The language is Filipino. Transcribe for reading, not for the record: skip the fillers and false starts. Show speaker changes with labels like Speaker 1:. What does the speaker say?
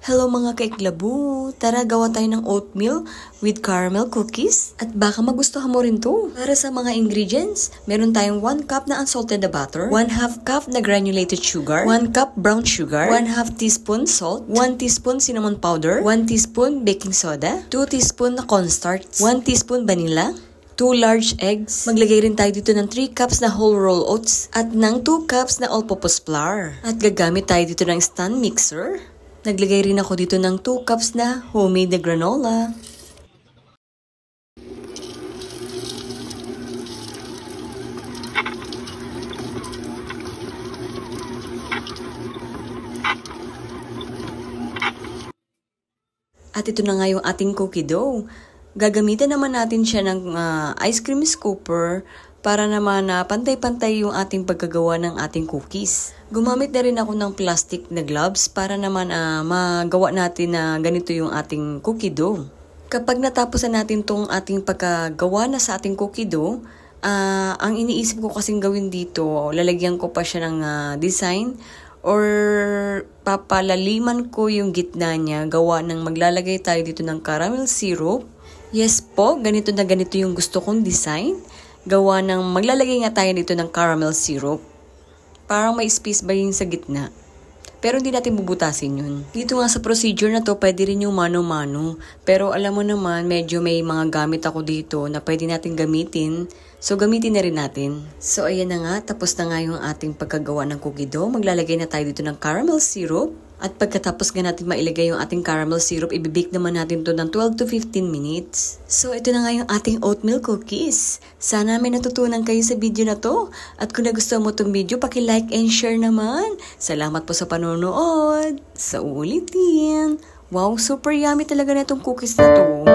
Speaker 1: Hello mga kaiklabu! Tara gawa tayo ng oatmeal with caramel cookies. At baka magustuhan mo rin to. Para sa mga ingredients, meron tayong 1 cup na unsalted na butter, 1/2 cup na granulated sugar, 1 cup brown sugar, 1/2 teaspoon salt, 1 teaspoon cinnamon powder, 1 teaspoon baking soda, 2 teaspoon na cornstarch, 1 teaspoon vanilla, 2 large eggs. Maglagay rin tayo dito ng 3 cups na whole roll oats at ng 2 cups na all-purpose flour. At gagamit tayo dito ng stand mixer. Naglagay rin ako dito ng 2 cups na homemade na granola. At ito na nga yung ating cookie dough. Gagamitan naman natin siya ng ice cream scooper para naman na pantay-pantay yung ating pagkagawa ng ating cookies. Gumamit na rin ako ng plastic na gloves para naman magawa natin na ganito yung ating cookie dough. Kapag natapos na natin tong ating pagkagawa na sa ating cookie dough, ang iniisip ko kasing gawin dito, lalagyan ko pa siya ng design or papalaliman ko yung gitna niya gawa ng maglalagay tayo dito ng caramel syrup. Yes po, ganito na ganito yung gusto kong design. Gawa ng maglalagay nga tayo dito ng caramel syrup. Parang may space ba yun sa gitna? Pero hindi natin bubutasin yun. Dito nga sa procedure na to, pwede rin yung mano-mano. Pero alam mo naman, medyo may mga gamit ako dito na pwede natin gamitin. So, gamitin na rin natin. So, ayan na nga. Tapos na nga yung ating pagkagawa ng cookie dough. Maglalagay na tayo dito ng caramel syrup. At pagkatapos nga natin mailagay yung ating caramel syrup, ibibake naman natin to ng 12 to 15 minutes. So, ito na nga yung ating oatmeal cookies. Sana may natutunan kayo sa video na to. At kung nagustuhan mo itong video, paki-like and share naman. Salamat po sa panonood. Sa uulitin. Wow, super yummy talaga na itong cookies na to.